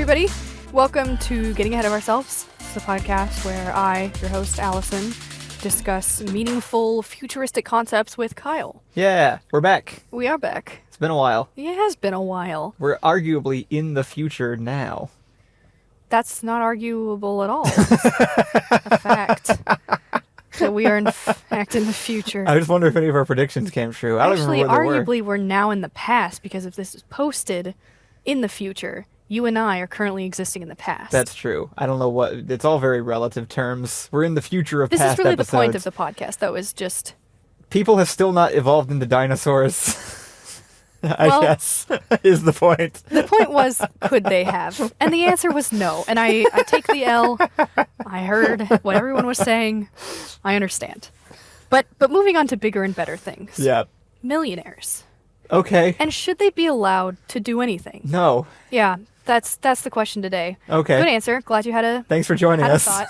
everybody. Welcome to Getting Ahead of Ourselves. It's a podcast where I, your host, Allison, discuss meaningful, futuristic concepts with Kyle. Yeah, we're back. We are back. It's been a while. It has been a while. We're arguably in the future now. That's not arguable at all. It's a fact. That we are in fact in the future. I just wonder if any of our predictions came true. I don't Actually, remember what they arguably, we're now in the past because if this is posted in the future, you and I are currently existing in the past. That's true. I don't know what... It's all very relative terms. We're in the future of this past is really episodes. the point of the podcast, though, is just... People have still not evolved into dinosaurs. I guess, is the point. The point was, could they have? And the answer was no. And I take the L. I heard what everyone was saying. I understand. But moving on to bigger and better things. Yeah. Millionaires. Okay. And should they be allowed to do anything? No. Yeah, that's the question today. Okay. Good answer. Glad you had a Thanks for joining us. thought.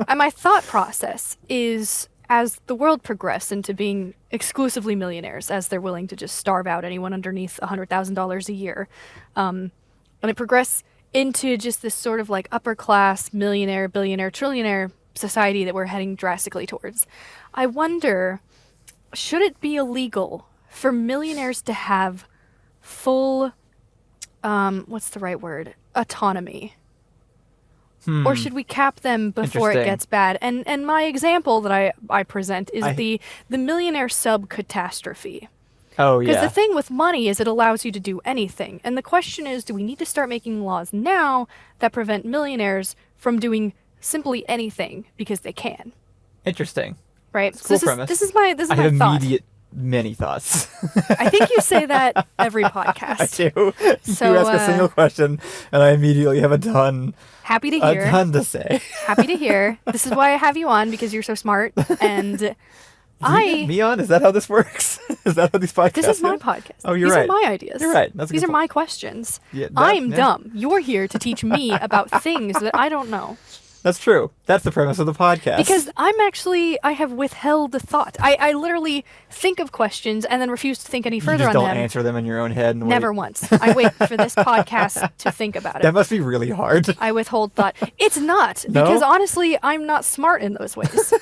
And my thought process is, as the world progressed into being exclusively millionaires, as they're willing to just starve out anyone underneath $100,000 a year, and it progressed into just this sort of like upper class millionaire, billionaire, trillionaire society that we're heading drastically towards. I wonder, should it be illegal for millionaires to have full, what's the right word? Autonomy? Or should we cap them before it gets bad? And my example that I present is the millionaire sub catastrophe. Oh, yeah. Because the thing with money is it allows you to do anything. And the question is, do we need to start making laws now that prevent millionaires from doing simply anything because they can? Interesting. Right? That's a cool premise. This is my I have thought. many thoughts. I think you say that every podcast. I do. So, you ask a single question, and I immediately have a ton to say. Happy to hear. This is why I have you on, because you're so smart. And me on? Is that how this works? Is that how these podcasts This is my go? podcast. Oh, you're These right. are my ideas. You're right. That's a These good are point. my questions. Yeah, I'm dumb. You're here to teach me about things that I don't know. That's true. That's the premise of the podcast. Because I have withheld the thought. I literally think of questions and then refuse to think any further you just on don't them. answer them in your own head. And Never wait. once. I wait for this podcast to think about it. That must be really hard. I withhold thought. It's not, No? because honestly, I'm not smart in those ways.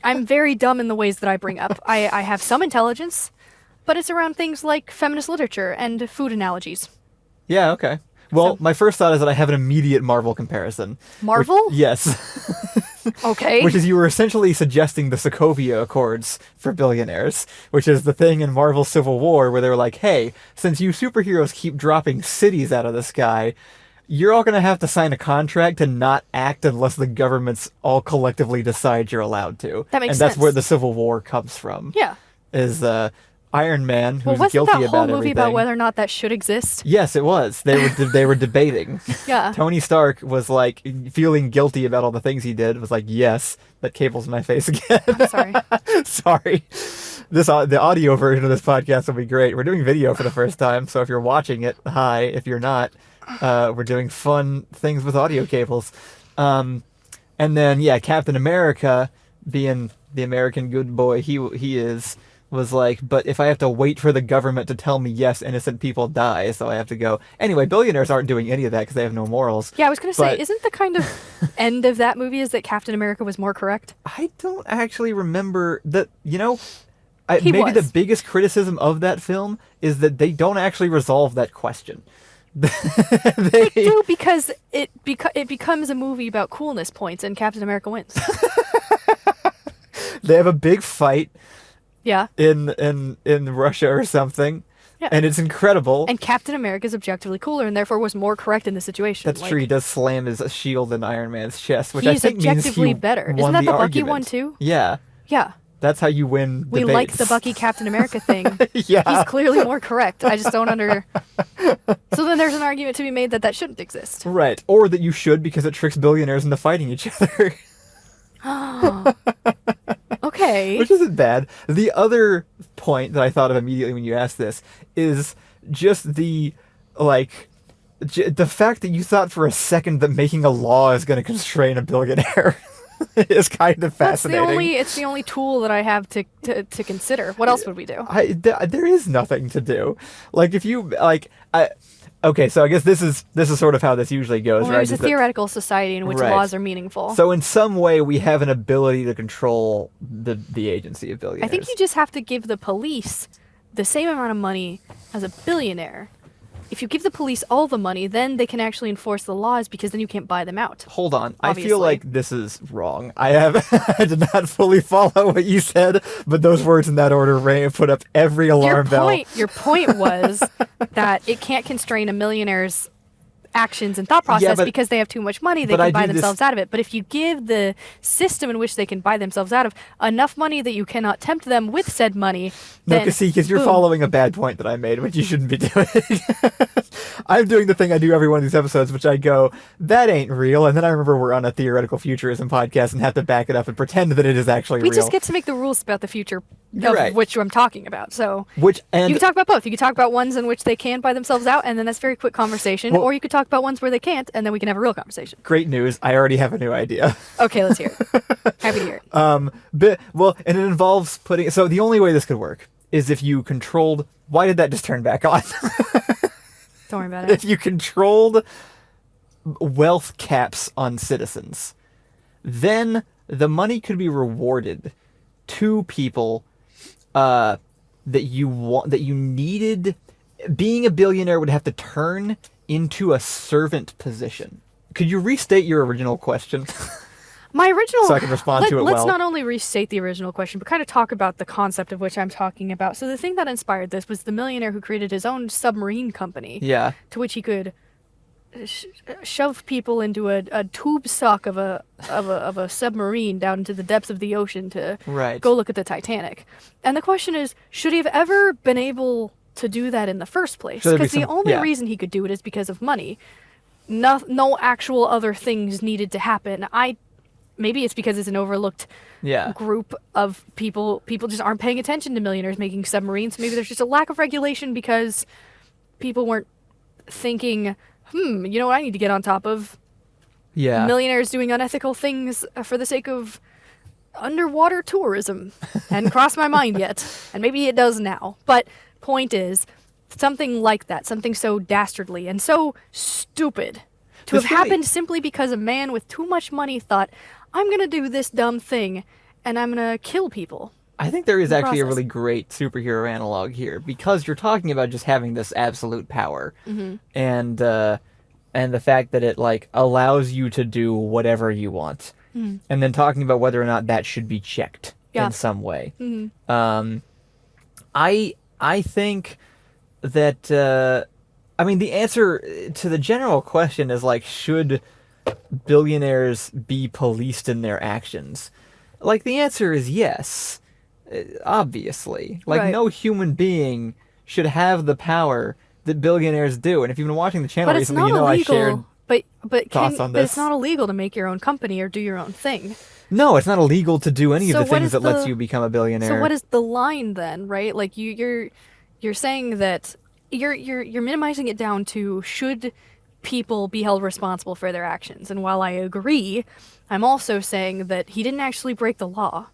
I'm very dumb in the ways that I bring up. I have some intelligence, but it's around things like feminist literature and food analogies. Yeah, okay. Well, my first thought is that I have an immediate Marvel comparison. Marvel? Yes. Okay. Which is you were essentially suggesting the Sokovia Accords for billionaires, which is the thing in Marvel Civil War where they were like, hey, since you superheroes keep dropping cities out of the sky, you're all going to have to sign a contract to not act unless the governments all collectively decide you're allowed to. That makes sense. And that's where the Civil War comes from. Yeah. Is Iron Man, who's wasn't guilty that whole about movie everything. about whether or not that should exist? Yes, it was. They were debating. Yeah. Tony Stark was like feeling guilty about all the things he did. Was like, yes, that cable's in my face again. I'm sorry. Sorry. The audio version of this podcast will be great. We're doing video for the first time, so if you're watching it, hi. If you're not, we're doing fun things with audio cables. And then Captain America, being the American good boy he is, was like, but if I have to wait for the government to tell me yes, innocent people die, so I have to go. Anyway, billionaires aren't doing any of that because they have no morals. Yeah, I was going to say, isn't the kind of end of that movie is that Captain America was more correct? I don't actually remember that, He maybe was. the biggest criticism of that film is that they don't actually resolve that question. They do, because it becomes a movie about coolness points and Captain America wins. They have a big fight. Yeah. In Russia or something. Yeah. And it's incredible. And Captain America is objectively cooler and therefore was more correct in the situation. That's true. He does slam his shield in Iron Man's chest, which I He's think means objectively he better. won Isn't that the Bucky argument. one too? Yeah. Yeah. That's how you win We debates. like the Bucky Captain America thing. Yeah. He's clearly more correct. I just don't So then there's an argument to be made that shouldn't exist. Right. Or that you should because it tricks billionaires into fighting each other. Okay. Which isn't bad. The other point that I thought of immediately when you asked this is just the fact that you thought for a second that making a law is going to constrain a billionaire. is kind of fascinating. It's the only tool that I have to consider. What else would we do? There is nothing to do. Like if you like, okay, so I guess this is sort of how this usually goes, Well, right? there's a Is that- theoretical society in which Right. laws are meaningful. So in some way, we have an ability to control the agency of billionaires. I think you just have to give the police the same amount of money as a billionaire. If you give the police all the money, then they can actually enforce the laws because then you can't buy them out. Hold on. I Obviously. feel like this is wrong. I did not fully follow what you said, but those words in that order put up every alarm bell. Your point was that it can't constrain a millionaire's actions and thought process but- because they have too much money, they but I can buy do this- themselves out of it. But if you give the system in which they can buy themselves out of enough money that you cannot tempt them with said money, No, then because you're boom. following a bad point that I made, which you shouldn't be doing. I'm doing the thing I do every one of these episodes, which I go, that ain't real, and then I remember we're on a theoretical futurism podcast and have to back it up and pretend that it is actually We real. just get to make the rules about the future You're of right. which I'm talking about. So Which you and can talk about both. You can talk about ones in which they can buy themselves out, and then that's very quick conversation. Well- or you could talk about ones where they can't, and then we can have a real conversation. great news, I already have a new idea. Okay, let's hear it. Happy to hear it. And it involves putting. So the only way this could work is if you controlled. Why did that just turn back on? Don't worry about If it. you controlled wealth caps on citizens, then the money could be rewarded to people that you needed. Being a billionaire would have to turn into a servant position. Could you restate your original question? My original. So I can respond to it Let's well. not only restate the original question, but kind of talk about the concept of which I'm talking about. So the thing that inspired this was the millionaire who created his own submarine company, Yeah. to which he could shove people into a tube sock of a submarine down into the depths of the ocean to Right. go look at the Titanic. And the question is, should he have ever been able to do that in the first place? Should there be Because the some- only yeah. reason he could do it is because of money. No actual other things needed to happen. Maybe it's because it's an overlooked Yeah. group of people. People just aren't paying attention to millionaires making submarines. Maybe there's just a lack of regulation because people weren't thinking, you know what I need to get on top of? Yeah. Millionaires doing unethical things for the sake of underwater tourism. Hadn't crossed my mind yet. And maybe it does now. But point is, something like that, something so dastardly and so stupid to It's have really- happened simply because a man with too much money thought, I'm going to do this dumb thing and I'm going to kill people. I think there is the actually a process. really great superhero analog here because you're talking about just having this absolute power, Mm-hmm. and the fact that it like allows you to do whatever you want, and then talking about whether or not that should be checked Yeah. in some way. Mm-hmm. I think that I mean the answer to the general question is like, should billionaires be policed in their actions? Like the answer is yes, obviously. Like Right. no human being should have the power that billionaires do. And if you've been watching the channel But it's recently, not you know illegal. I shared. thoughts on But it's this. not illegal to make your own company or do your own thing. No, it's not illegal to do any So of the what things is that lets the- you become a billionaire. So what is the line then, right? Like you're saying that you're minimizing it down to should people be held responsible for their actions. And while I agree, I'm also saying that he didn't actually break the law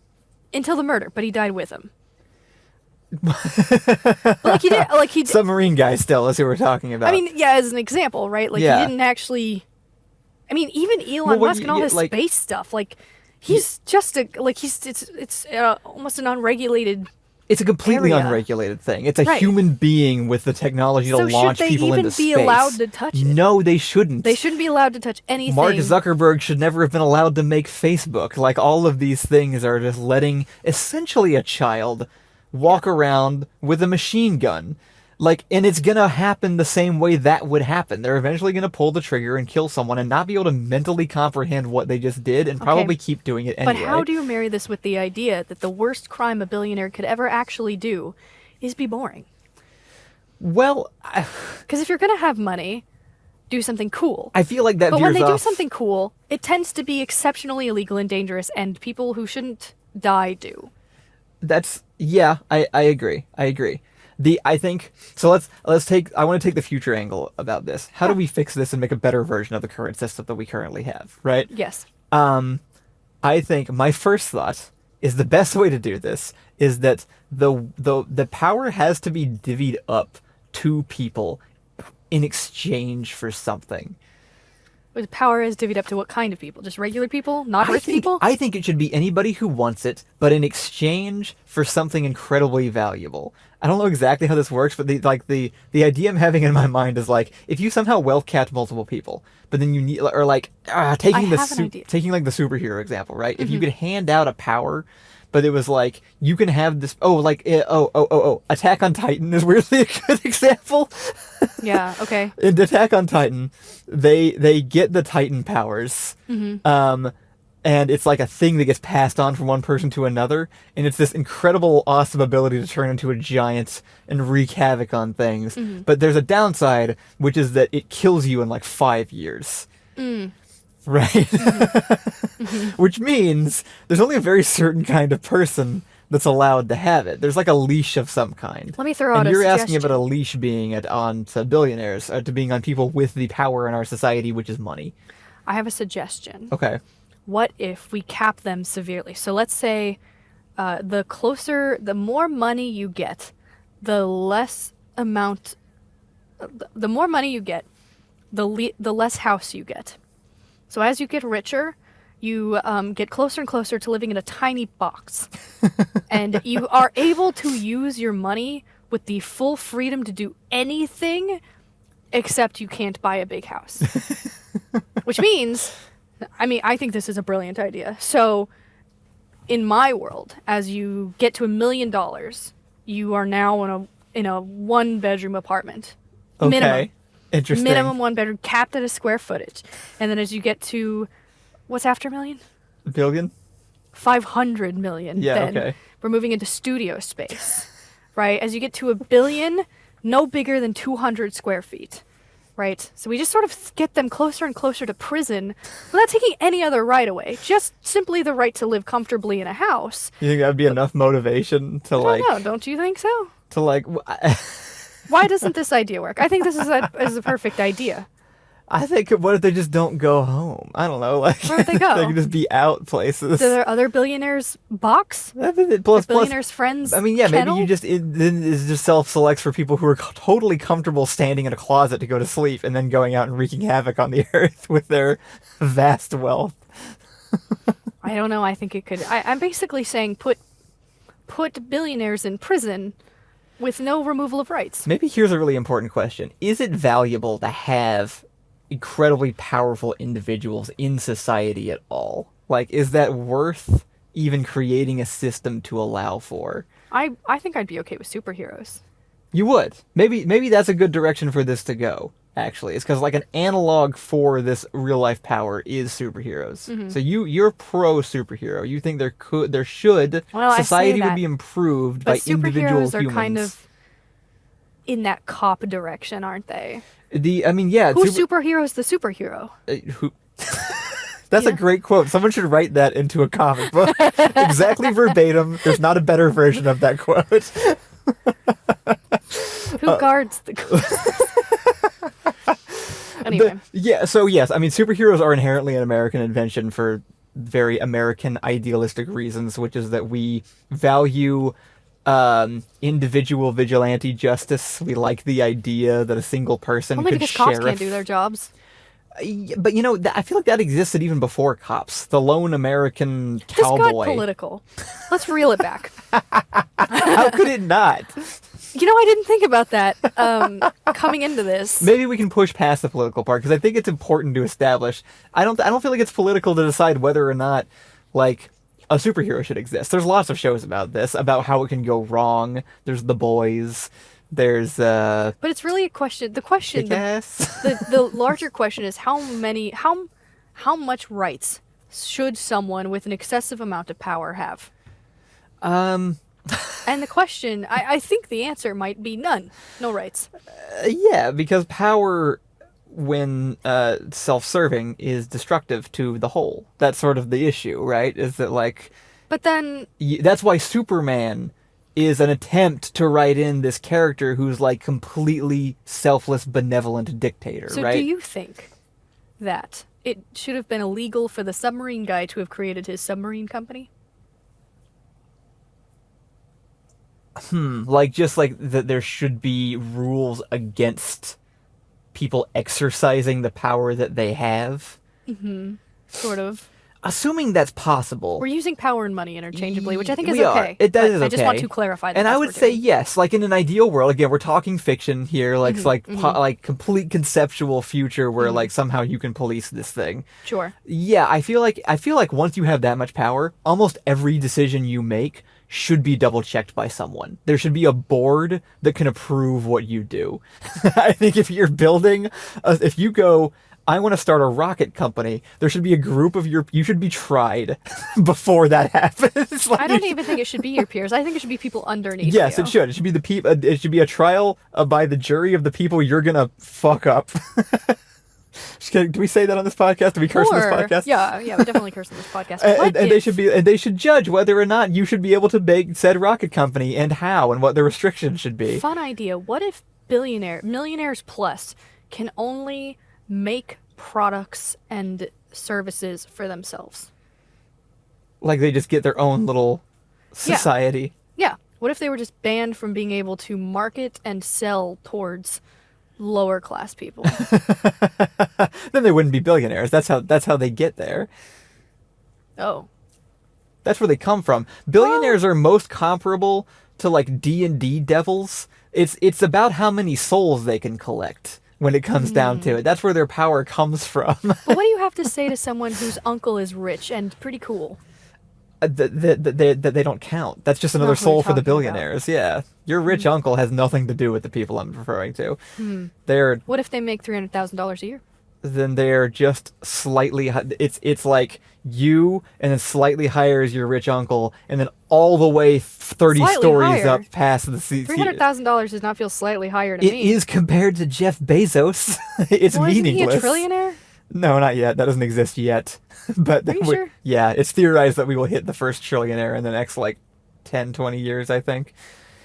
until the murder, but he died with him. Like he did. Submarine guy still is who we're talking about. I mean, yeah, as an example, right? Like Yeah. he didn't actually. I mean, even Elon Well, what Musk and all you- his like- space stuff, like he's just a like he's it's almost an unregulated. it's a completely area. unregulated thing. It's a Right. human being with the technology So to should launch they people even into be space. allowed to touch it? No, they shouldn't. They shouldn't be allowed to touch anything. Mark Zuckerberg should never have been allowed to make Facebook. Like all of these things are just letting essentially a child walk around with a machine gun. Like, and it's gonna happen the same way that would happen. They're eventually gonna pull the trigger and kill someone and not be able to mentally comprehend what they just did and probably keep doing it anyway. But how do you marry this with the idea that the worst crime a billionaire could ever actually do is be boring? Well, Because if you're gonna have money, do something cool. I feel like that But when veers they do off. something cool, it tends to be exceptionally illegal and dangerous, and people who shouldn't die do. That's I agree. I agree. I think so. Let's take. I want to take the future angle about this. How do we fix this and make a better version of the current system that we currently have? Right. Yes. I think my first thought is the best way to do this is that the power has to be divvied up to people in exchange for something. The power is divvied up to what kind of people? Just regular people? Not rich people? I think it should be anybody who wants it, but in exchange for something incredibly valuable. I don't know exactly how this works, but the idea I'm having in my mind is like, if you somehow wealth capped multiple people, but then you need, or like taking like the superhero example, right? Mm-hmm. If you could hand out a power, but it was like you can have this. Attack on Titan is weirdly a good example. Yeah. Okay. In Attack on Titan, they get the Titan powers. Mm-hmm. And it's like a thing that gets passed on from one person to another, and it's this incredible, awesome ability to turn into a giant and wreak havoc on things. Mm-hmm. But there's a downside, which is that it kills you in like 5 years. Mm. Right? Mm-hmm. Which means there's only a very certain kind of person that's allowed to have it. There's like a leash of some kind. Let me throw out and a you're suggestion. asking about a leash being on to billionaires, to being on people with the power in our society, which is money. I have a suggestion. Okay. What if we cap them severely? So let's say the more money you get, the less amount, the more money you get, the less house you get. So as you get richer, you get closer and closer to living in a tiny box. And you are able to use your money with the full freedom to do anything except you can't buy a big house. Which means, I think this is a brilliant idea. So in my world, as you get to $1 million, you are now in a 1-bedroom apartment. Okay. Minimum. Interesting. Minimum 1 bedroom, capped at a square footage. And then as you get to, what's after $1 million? Billion? 500 million. Yeah, then okay. we're moving into studio space, right? As you get to $1 billion, no bigger than 200 square feet, right? So we just sort of get them closer and closer to prison without taking any other right away. Just simply the right to live comfortably in a house. You think that would be enough motivation to I don't know, don't you think so? to like? Why doesn't this idea work? I think this is a perfect idea. I think, what if they just don't go home? I don't know. Like, Where would they go? They can just be out places. Do there other billionaires box? Plus, Billionaires friends. I mean, yeah, kennel? maybe you just then it just self-selects for people who are totally comfortable standing in a closet to go to sleep and then going out and wreaking havoc on the earth with their vast wealth. I don't know. I think it could. I'm basically saying put billionaires in prison with no removal of rights. Maybe here's a really important question: is it valuable to have incredibly powerful individuals in society at all? Like, is that worth even creating a system to allow for? I think I'd be okay with superheroes. You would. Maybe that's a good direction for this to go, actually. It's because like an analog for this real life power is superheroes. Mm-hmm. So you're pro superhero. You think there should Well, society I say would that, be improved but by individual superheroes are humans. kind of in that cop direction, aren't they? Yeah. Who's superhero's the superhero? Who? That's a great quote. Someone should write that into a comic book. Exactly verbatim. There's not a better version of that quote. Who guards the Anyway. So yes, superheroes are inherently an American invention for very American idealistic reasons, which is that we value individual vigilante justice. We like the idea that a single person Only could because sheriff. cops can't do their jobs. But I feel like that existed even before cops. The lone American This got cowboy. political. Let's reel it back. How could it not? I didn't think about that coming into this. Maybe we can push past the political part because I think it's important to establish. I don't feel like it's political to decide whether or not like a superhero should exist. There's lots of shows about this, about how it can go wrong. There's The Boys. There's But it's really a question. The question, the larger question is how much rights should someone with an excessive amount of power have? And the question, I think the answer might be none. No rights. Yeah, because power, when self-serving, is destructive to the whole. That's sort of the issue, right? Is that like... But then... That's why Superman is an attempt to write in this character who's like completely selfless, benevolent dictator, So right? do you think that it should have been illegal for the submarine guy to have created his submarine company? Like, just like that there should be rules against people exercising the power that they have. Sort of. Assuming that's possible. We're using power and money interchangeably, which I think is We are. okay. It does but is I just want okay. to clarify that. And that's I what would we're say doing. yes. Like in an ideal world, again, we're talking fiction here. Like it's like like complete conceptual future where like somehow you can police this thing. Sure. Yeah, I feel like once you have that much power, almost every decision you make should be double checked by someone. There should be a board that can approve what you do. I think if you're building, if you go, I want to start a rocket company, there should be a group of you should be tried before that happens. Like, I don't even think it should be your peers. I think it should be people underneath yes, you. it should. It should be the people. It should be a trial by the jury of the people you're gonna fuck up. Do we say that on this podcast? Do we curse on this podcast? Yeah, we definitely curse on this podcast. And they should judge whether or not you should be able to make said rocket company and how and what the restrictions should be. Fun idea. What if Millionaires Plus can only make products and services for themselves? Like they just get their own little society. Yeah. What if they were just banned from being able to market and sell towards lower class people? Then they wouldn't be billionaires. That's how they get there. Oh. That's where they come from. Billionaires are most comparable to like D&D devils. It's about how many souls they can collect when it comes down to it. That's where their power comes from. But what do you have to say to someone whose uncle is rich and pretty cool? That they don't count. That's just another Not who we're soul for the talking billionaires. Yeah, your rich uncle has nothing to do with the people I'm referring to. They're What if they make $300,000 a year? then they're just slightly. It's like you, and then slightly higher as your rich uncle, and then all the way 30 Slightly stories higher? up past the sea. $300,000 does not feel slightly higher to It me. is compared to Jeff Bezos. It's Well, isn't he meaningless. a trillionaire? No, not yet. That doesn't exist yet. But Are you sure? yeah, it's theorized that we will hit the first trillionaire in the next like 10, 20 years, I think.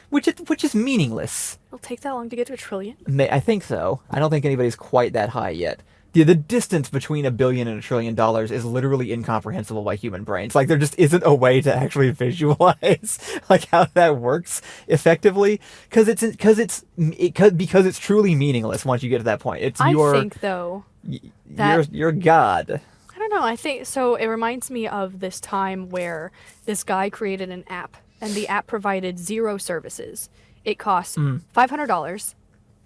Which is meaningless. It'll take that long to get to a trillion? I think so. I don't think anybody's quite that high yet. The distance between $1 billion and $1 trillion is literally incomprehensible by human brains. Like there just isn't a way to actually visualize like how that works effectively because it's truly meaningless once you get to that point. It's I think, though, that... you're God. I don't know. I think... So it reminds me of this time where this guy created an app, and the app provided 0 services. It cost $500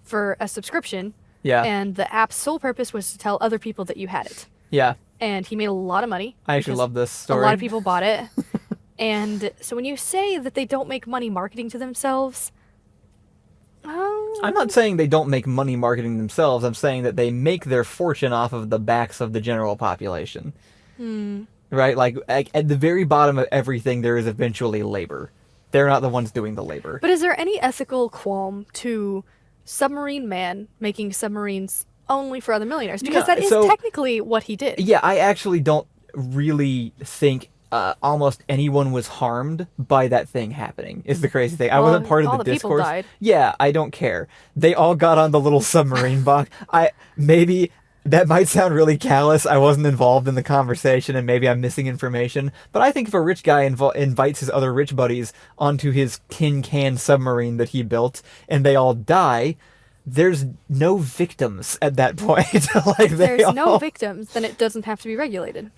for a subscription. Yeah. And the app's sole purpose was to tell other people that you had it. Yeah. And he made a lot of money. I actually love this story. A lot of people bought it. And so when you say that they don't make money marketing to themselves, I'm not saying they don't make money marketing themselves. I'm saying that they make their fortune off of the backs of the general population. Right? Like at the very bottom of everything, there is eventually labor. They're not the ones doing the labor. But is there any ethical qualm to Submarine Man making submarines only for other millionaires? Because that is technically what he did. Yeah, I actually don't really think almost anyone was harmed by that thing happening, is the crazy thing. I wasn't part of the discourse. People died. Yeah, I don't care. They all got on the little submarine box. Maybe that might sound really callous. I wasn't involved in the conversation and maybe I'm missing information. But I think if a rich guy invites his other rich buddies onto his tin can submarine that he built and they all die, there's no victims at that point. Like there's no victims, then it doesn't have to be regulated.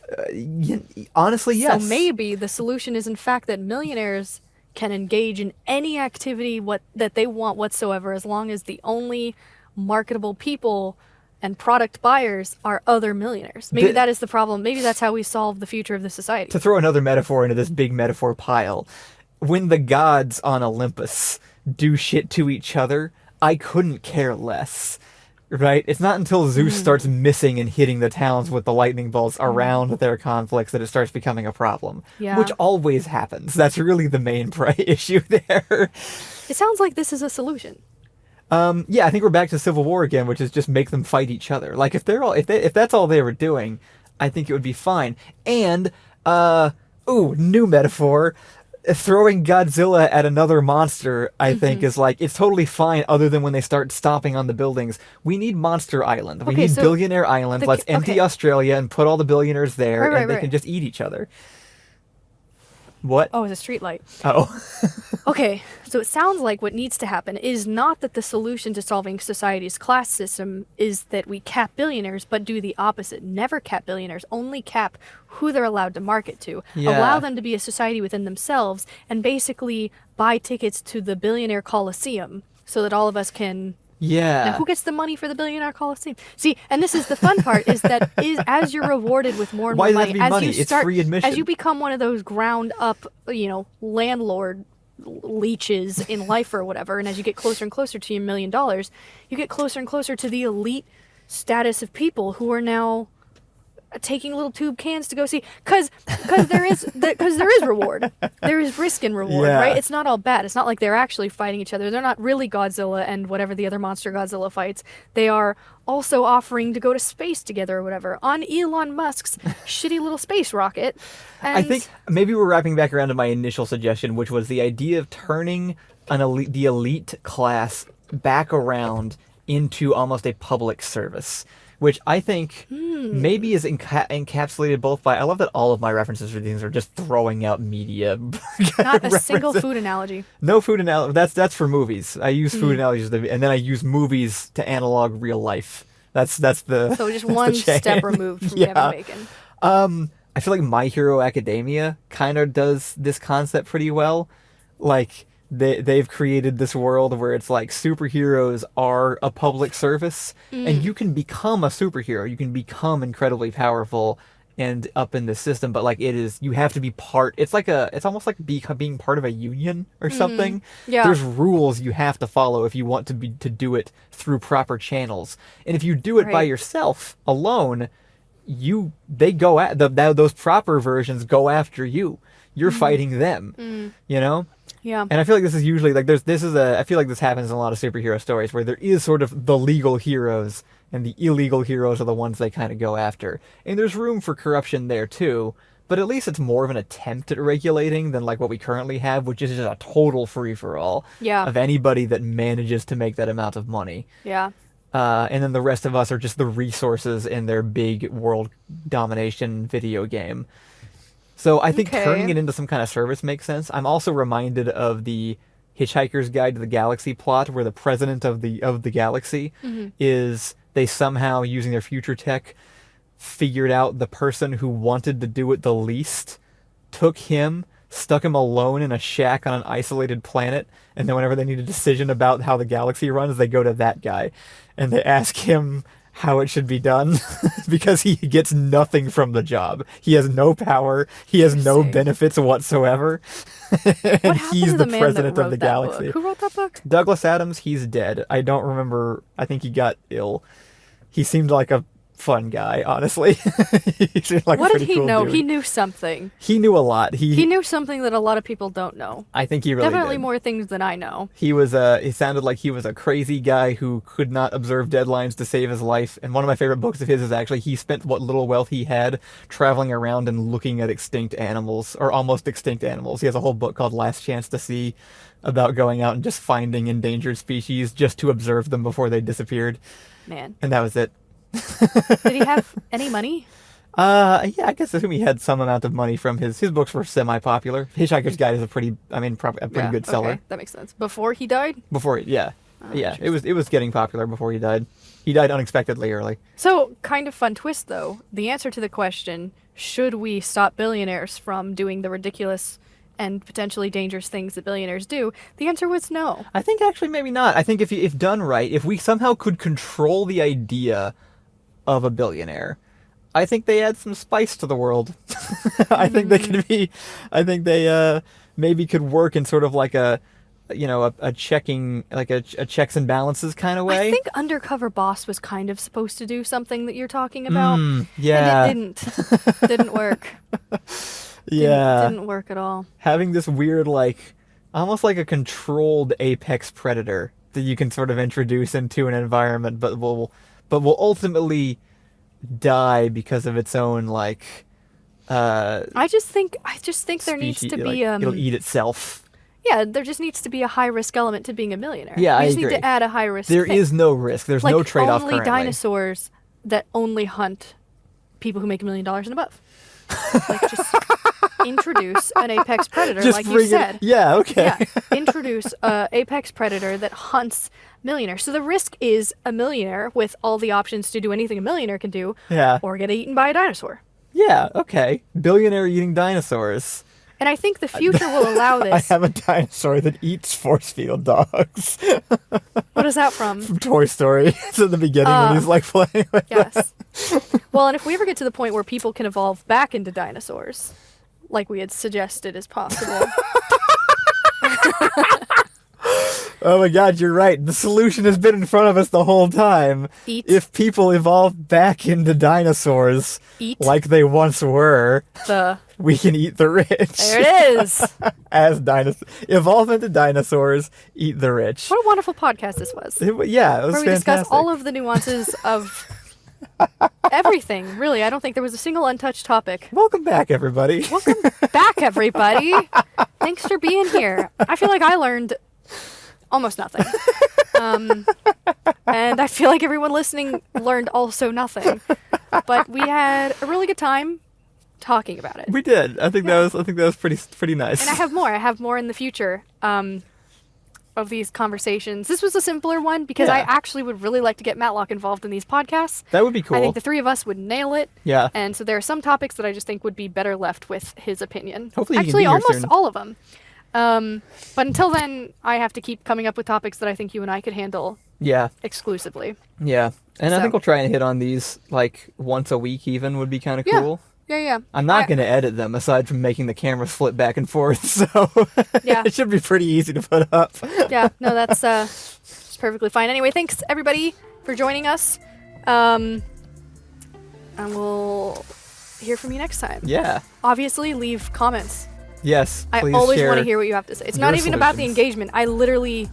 Honestly, yes. So maybe the solution is in fact that millionaires can engage in any activity that they want whatsoever, as long as the only marketable people and product buyers are other millionaires. Maybe that is the problem. Maybe that's how we solve the future of the society. To throw another metaphor into this big metaphor pile, when the gods on Olympus do shit to each other, I couldn't care less, right? It's not until Zeus starts missing and hitting the towns with the lightning bolts around their conflicts that it starts becoming a problem, which always happens. That's really the main issue there. It sounds like this is a solution. Yeah, I think we're back to Civil War again, which is just make them fight each other. Like if that's all they were doing, I think it would be fine. And new metaphor. throwing Godzilla at another monster, I think, is like, it's totally fine other than when they start stomping on the buildings. We need Monster Island. We Okay, need so Billionaire Island. Let's empty Australia and put all the billionaires there, Right, and they right. can just eat each other. What? Oh, it's a street light. Oh. Okay, so it sounds like what needs to happen is not that the solution to solving society's class system is that we cap billionaires, but do the opposite. Never cap billionaires, only cap who they're allowed to market to. Yeah. Allow them to be a society within themselves and basically buy tickets to the Billionaire Coliseum so that all of us can... Yeah. Now, who gets the money for the Billionaire Coliseum? See, and this is the fun part, is that as you're rewarded with more and Why more does it money, have to be as money? you It's start, free admission. as you become one of those ground up, landlord leeches in life or whatever, and as you get closer and closer to your $1 million, you get closer and closer to the elite status of people who are now taking little tube cans to go see, because there is reward, there is risk and reward, Yeah. right? It's not all bad. It's not like they're actually fighting each other. They're not really Godzilla and whatever the other monster Godzilla fights. They are also offering to go to space together or whatever on Elon Musk's shitty little space rocket. And I think maybe we're wrapping back around to my initial suggestion, which was the idea of turning the elite class back around into almost a public service, which I think maybe is encapsulated both by... I love that all of my references for these are just throwing out media. not a single food analogy. No food analogy. That's for movies. I use food analogies, and then I use movies to analog real life. That's the... So just that's the one chain. step removed from Yeah. Kevin Bacon. I feel like My Hero Academia kind of does this concept pretty well. Like, they've created this world where it's like superheroes are a public service, and you can become a superhero. You can become incredibly powerful and up in the system, but like you have to be part. It's almost like being part of a union or something. Yeah. There's rules you have to follow if you want to do it through proper channels. And if you do it by Right. yourself alone, they go at those proper versions go after you. You're fighting them, Yeah. And I feel like this is usually like I feel like this happens in a lot of superhero stories where there is sort of the legal heroes and the illegal heroes are the ones they kind of go after. And there's room for corruption there too, but at least it's more of an attempt at regulating than like what we currently have, which is just a total free-for-all Yeah. of anybody that manages to make that amount of money. Yeah. And then the rest of us are just the resources in their big world domination video game. So I think Okay. turning it into some kind of service makes sense. I'm also reminded of the Hitchhiker's Guide to the Galaxy plot, where the president of the galaxy is, they somehow, using their future tech, figured out the person who wanted to do it the least, took him, stuck him alone in a shack on an isolated planet, and then whenever they need a decision about how the galaxy runs, they go to that guy, and they ask him how it should be done, because he gets nothing from the job. He has no power. He has no Interesting. benefits whatsoever. And What happened he's to the man president that of the wrote that galaxy. book? Who wrote that book? Douglas Adams, he's dead. I don't remember. I think he got ill. He seemed like a fun guy, honestly. He seemed like What a did pretty he cool know? dude. He knew something. He knew a lot. He knew something that a lot of people don't know. I think he really Definitely did. more things than I know. He was he sounded like he was a crazy guy who could not observe deadlines to save his life. And one of my favorite books of his is actually, he spent what little wealth he had traveling around and looking at extinct animals, or almost extinct animals. He has a whole book called Last Chance to See, about going out and just finding endangered species just to observe them before they disappeared. Man. And that was it. Did he have any money? Yeah, I guess I assume he had some amount of money from his books were semi-popular. Hitchhiker's Guide is a pretty good seller. Okay, that makes sense. Before he died? Yeah, it was getting popular before he died. He died unexpectedly early. So, kind of fun twist though. The answer to the question, should we stop billionaires from doing the ridiculous and potentially dangerous things that billionaires do, the answer was no. I think actually maybe not. I think if done right, if we somehow could control the idea of a billionaire, I think they add some spice to the world. I think they could be. I think they maybe could work in sort of like a checking, like a checks and balances kind of way. I think Undercover Boss was kind of supposed to do something that you're talking about. Yeah. And it didn't. Didn't work. Yeah. Didn't work at all. Having this weird, like, almost like a controlled apex predator that you can sort of introduce into an environment, but will ultimately die because of its own, like, I just think there needs species, to like, be it'll eat itself. yeah, there just needs to be a high risk element to being a millionaire. Yeah, we I just need agree. to add a high risk. There thing. is no risk. There's like no trade-off only currently. dinosaurs that only hunt people who make $1 million and above. Like just introduce an apex predator, Just like you bring it- said. Yeah, okay. Yeah, introduce a apex predator that hunts millionaires. So the risk is a millionaire with all the options to do anything a millionaire can do, Yeah. or get eaten by a dinosaur. Yeah, okay. Billionaire eating dinosaurs. And I think the future will allow I this. have a dinosaur that eats force field dogs. What is that from? From Toy Story. It's in the beginning when he's like playing with Yes. Well, and if we ever get to the point where people can evolve back into dinosaurs, like we had suggested is possible. Oh my god, you're right. The solution has been in front of us the whole time. Eat. If people evolve back into dinosaurs Eat like they once were, the... we can eat the rich. There it is. As dinosaurs. Evolve into dinosaurs, eat the rich. What a wonderful podcast this was. Yeah, it was Where we fantastic. discuss all of the nuances of everything. Really, I don't think there was a single untouched topic. Welcome back, everybody. Welcome back, everybody. Thanks for being here. I feel like I learned almost nothing. And I feel like everyone listening learned also nothing. But we had a really good time talking about it. We did. I think that was pretty nice. And I have more in the future of these conversations. This was a simpler one because I Yeah. actually would really like to get Matlock involved in these podcasts. That would be cool. I think the three of us would nail it. Yeah. And so there are some topics that I just think would be better left with his opinion. Hopefully he can actually be here almost soon. all of them. But until then, I have to keep coming up with topics that I think you and I could handle Yeah. exclusively. Yeah. And I So- think we'll try and hit on these like once a week even would be kind of Yeah. cool. Yeah. I'm not going to edit them aside from making the camera flip back and forth, so Yeah. it should be pretty easy to put up. Yeah, no, that's just perfectly fine. Anyway, thanks everybody for joining us. And we'll hear from you next time. Yeah. Obviously, leave comments. Yes. I please always share want to hear what you have to say. It's not your even about the solutions. engagement. I literally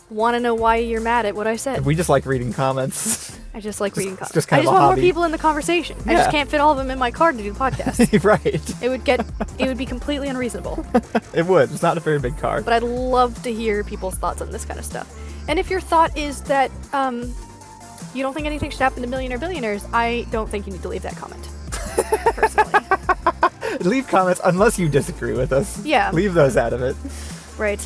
want to know why you're mad at what I said. We just like reading comments. I just like reading comments. just kind I of just a want more hobby. people in the conversation. I Yeah. just can't fit all of them in my car to do the podcast. Right. It would be completely unreasonable. It would. It's not a very big car. But I'd love to hear people's thoughts on this kind of stuff. And if your thought is that you don't think anything should happen to billionaires, I don't think you need to leave that comment. Personally. Leave comments unless you disagree with us. Yeah. Leave those out of it. Right.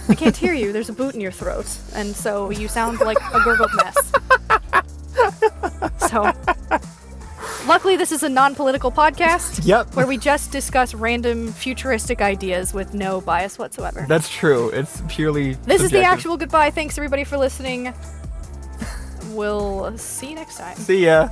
I can't hear you. There's a boot in your throat. And so you sound like a gurgled mess. So, luckily this is a non-political podcast. Yep. Where we just discuss random futuristic ideas with no bias whatsoever. That's true. It's purely This is the subjective. actual goodbye. Thanks everybody for listening. We'll see you next time. See ya.